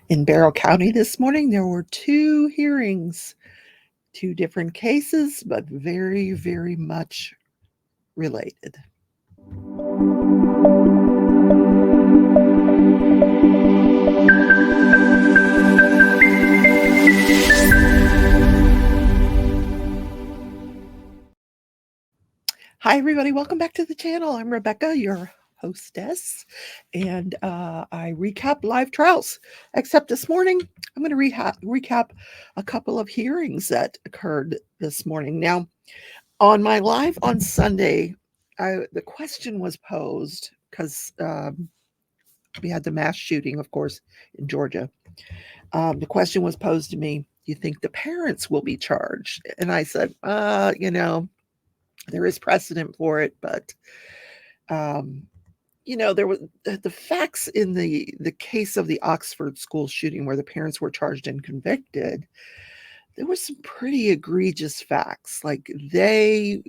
In Barrow County this morning, there were 2 hearings, 2 different cases, but very, very much related. Hi, everybody. Welcome back to the channel. I'm Rebecca, your hostess, and I recap live trials. Except this morning, I'm going to recap a couple of hearings that occurred this morning. Now, on my live on Sunday, the question was posed because we had the mass shooting, of course, in Georgia. The question was posed to me, do you think the parents will be charged? And I said, there is precedent for it, but there was the facts in the case of the Oxford school shooting where the parents were charged and convicted. There were some pretty egregious facts. Like they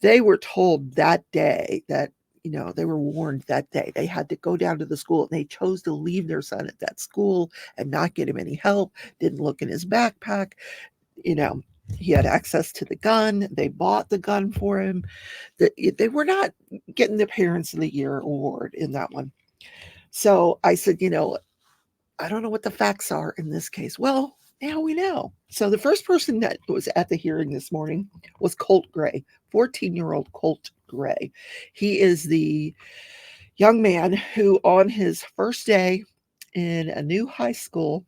were told that day that they were warned that day they had to go down to the school, and they chose to leave their son at that school and not get him any help. Didn't look in his backpack. He had access to the gun. They bought the gun for him. They were not getting the Parents of the Year award in that one. So I said, I don't know what the facts are in this case. Well, now we know. So the first person that was at the hearing this morning was Colt Gray, 14-year-old Colt Gray. He is the young man who, on his first day in a new high school,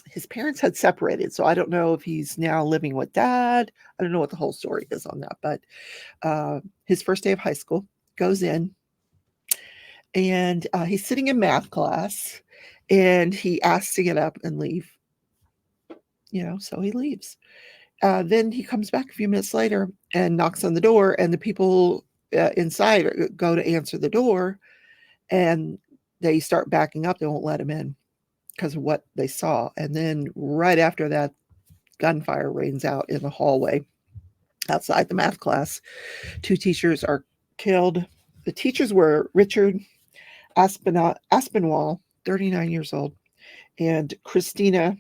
his parents had separated. So I don't know if he's now living with dad. I don't know what the whole story is on that. But his first day of high school, goes in, and he's sitting in math class, and he asks to get up and leave. So he leaves. Then he comes back a few minutes later and knocks on the door, and the people inside go to answer the door, and they start backing up. They won't let him in because of what they saw. And then right after that, gunfire rains out in the hallway outside the math class. 2 teachers are killed. The teachers were Richard Aspinwall, 39 years old, and Christina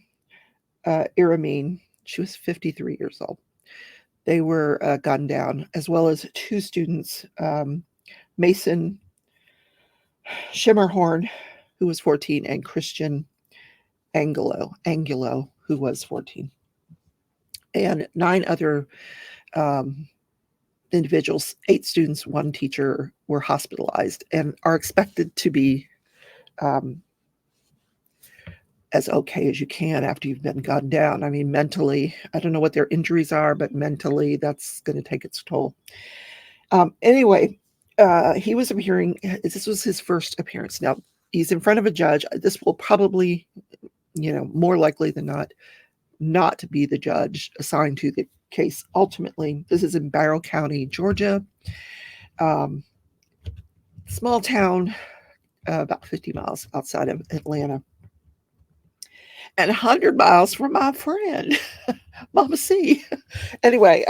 Iramine. She was 53 years old. They were gunned down, as well as 2 students, Mason Shimmerhorn, who was 14, and Christian Angulo, who was 14. And 9 other individuals, 8 students, 1 teacher, were hospitalized and are expected to be as okay as you can after you've been gunned down. I mean, mentally, I don't know what their injuries are, but mentally, that's going to take its toll. Anyway, he was appearing. This was his first appearance. Now, he's in front of a judge. This will probably, more likely than not be the judge assigned to the case. Ultimately, this is in Barrow County, Georgia. Small town, about 50 miles outside of Atlanta. And 100 miles from my friend, Mama C. Anyway,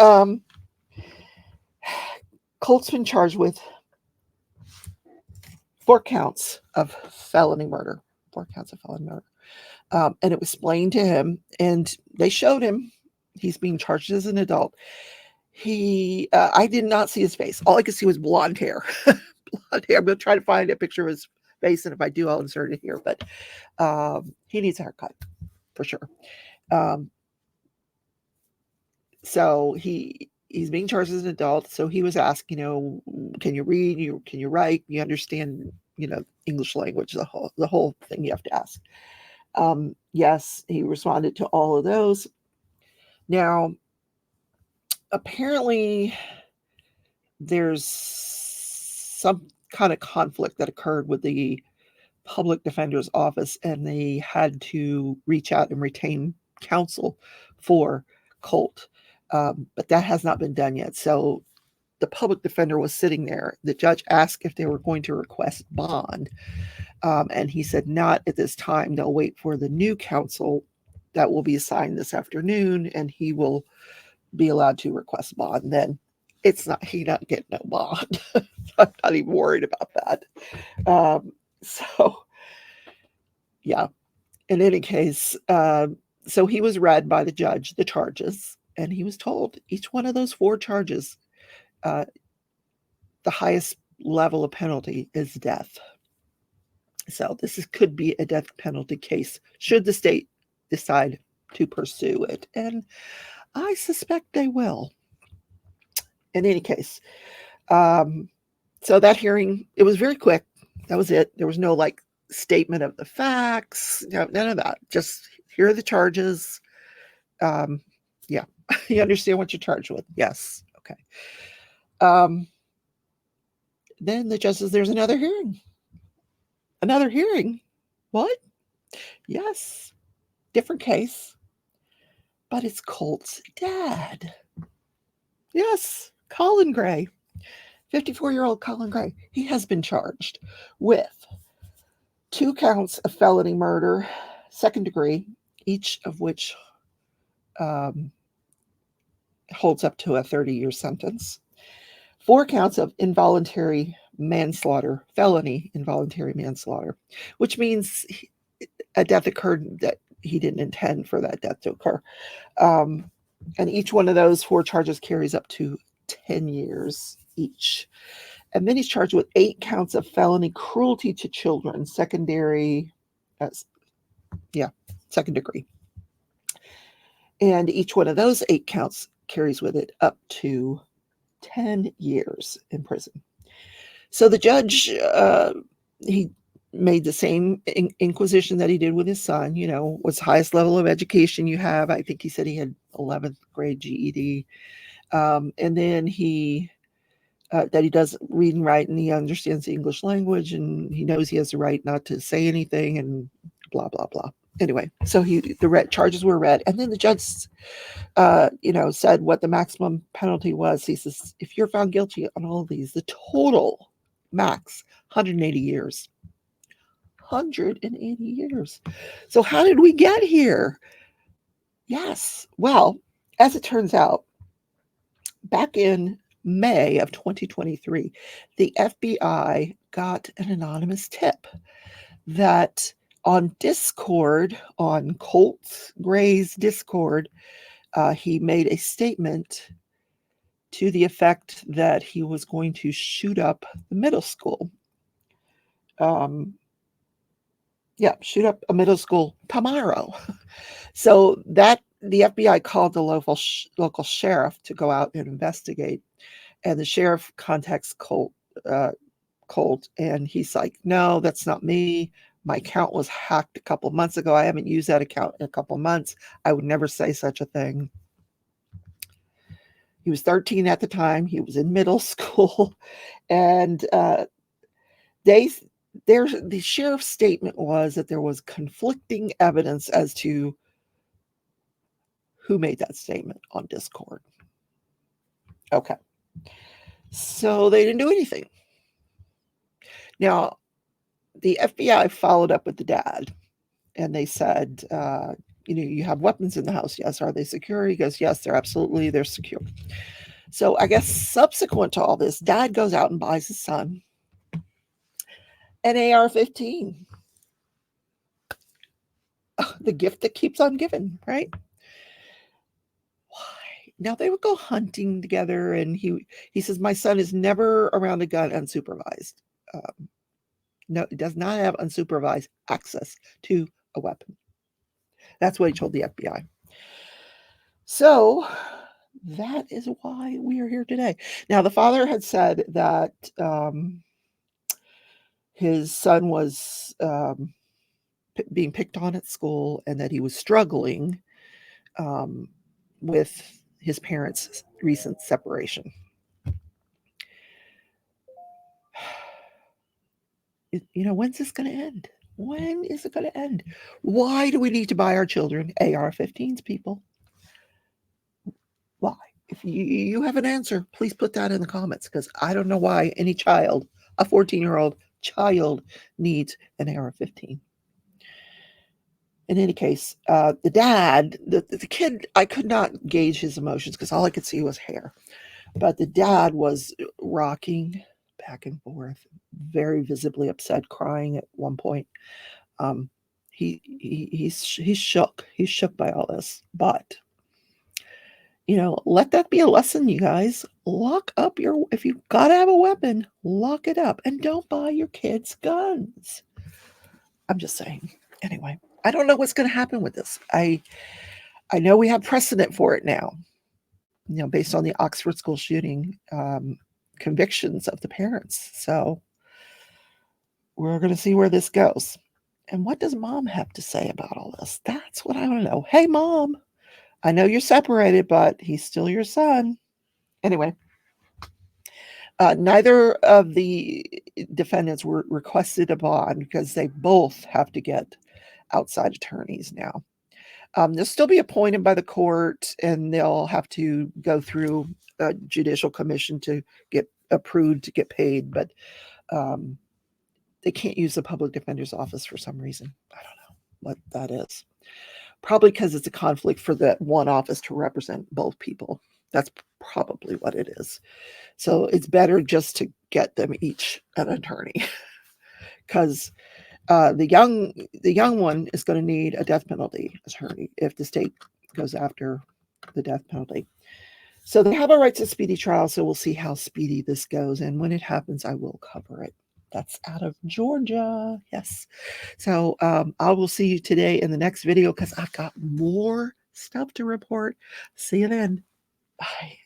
Colt's been charged with 4 counts of felony murder. 4 counts of felony murder. And it was explained to him, and they showed him. He's being charged as an adult. I did not see his face. All I could see was blonde hair. Blonde hair. I'm going to try to find a picture of his face, and if I do, I'll insert it here. But he needs a haircut, for sure. So he's being charged as an adult. So he was asked, can you read? Can you write? You understand, English language, the whole thing you have to ask. Yes, he responded to all of those. Now, apparently, there's some kind of conflict that occurred with the public defender's office, and they had to reach out and retain counsel for Colt. But that has not been done yet. So the public defender was sitting there. The judge asked if they were going to request bond. And he said, not at this time. They'll wait for the new counsel that will be assigned this afternoon, and he will be allowed to request bond. Then he not getting no bond. I'm not even worried about that. So Yeah. In any case, so he was read by the judge the charges, and he was told each one of those 4 charges, uh, the highest level of penalty is death. So could be a death penalty case should the state decide to pursue it, and I suspect they will. In any case, so that hearing, it was very quick. That was it. There was no like statement of the facts, none of that. Just here are the charges. Yeah, you understand what you're charged with? Yes. Okay. Then the judge says, "There's another hearing." Another hearing? What? Yes. Different case, but it's Colt's dad. Yes, Colin Gray, 54-year-old Colin Gray. He has been charged with 2 counts of felony murder, second degree, each of which holds up to a 30-year sentence. 4 counts of involuntary manslaughter, felony involuntary manslaughter, which means a death occurred that he didn't intend for that death to occur. And each one of those 4 charges carries up to 10 years each. And then he's charged with 8 counts of felony cruelty to children, second degree. And each one of those 8 counts carries with it up to 10 years in prison. So the judge, he made the same inquisition that he did with his son. What's the highest level of education you have? I think he said he had 11th grade GED. And then that he does read and write, and he understands the English language, and he knows he has the right not to say anything, and blah, blah, blah. Anyway, so the charges were read, and then the judge, said what the maximum penalty was. He says, if you're found guilty on all of these, the total max, 180 years. 180 years. So how did we get here? Yes. Well, as it turns out, back in May of 2023, the FBI got an anonymous tip that on Discord, on Colt Gray's Discord, he made a statement to the effect that he was going to shoot up the middle school. Shoot up a middle school tomorrow. So the FBI called the local sheriff to go out and investigate. And the sheriff contacts Colt, and he's like, "No, that's not me. My account was hacked a couple months ago. I haven't used that account in a couple months. I would never say such a thing." He was 13 at the time. He was in middle school. And the sheriff's statement was that there was conflicting evidence as to who made that statement on Discord. Okay. So they didn't do anything. Now, the FBI followed up with the dad, and they said, you have weapons in the house. Yes. Are they secure? He goes, yes, they're secure. So I guess subsequent to all this, dad goes out and buys his son an AR-15. The gift that keeps on giving, right? Why? Now they would go hunting together, and he says, my son is never around a gun unsupervised. No, it does not have unsupervised access to a weapon. That's what he told the FBI. So that is why we are here today. Now, the father had said that his son was being picked on at school, and that he was struggling with his parents' recent separation. When's this going to end? When is it going to end? Why do we need to buy our children AR-15s, people? Why? If you have an answer, please put that in the comments, because I don't know why any child, a 14-year-old child, needs an AR-15. In any case, the dad, the kid, I could not gauge his emotions because all I could see was hair. But the dad was rocking back and forth, very visibly upset, crying at one point. he's shook. He's shook by all this. But let that be a lesson, you guys. Lock up if you gotta have a weapon, lock it up, and don't buy your kids guns. I'm just saying. Anyway, I don't know what's going to happen with this. I know we have precedent for it now. Based on the Oxford school shooting convictions of the parents. So we're going to see where this goes. And what does mom have to say about all this? That's what I want to know. Hey, mom, I know you're separated, but he's still your son. Anyway, neither of the defendants were requested a bond because they both have to get outside attorneys now. They'll still be appointed by the court, and they'll have to go through a judicial commission to get approved to get paid, but they can't use the public defender's office for some reason. I don't know what that is. Probably because it's a conflict for that one office to represent both people. That's probably what it is. So it's better just to get them each an attorney, because the young one is going to need a death penalty attorney if the state goes after the death penalty. So they have a right to speedy trial. So we'll see how speedy this goes, and when it happens, I will cover it. That's out of Georgia. Yes. So I will see you today in the next video because I've got more stuff to report. See you then. Bye.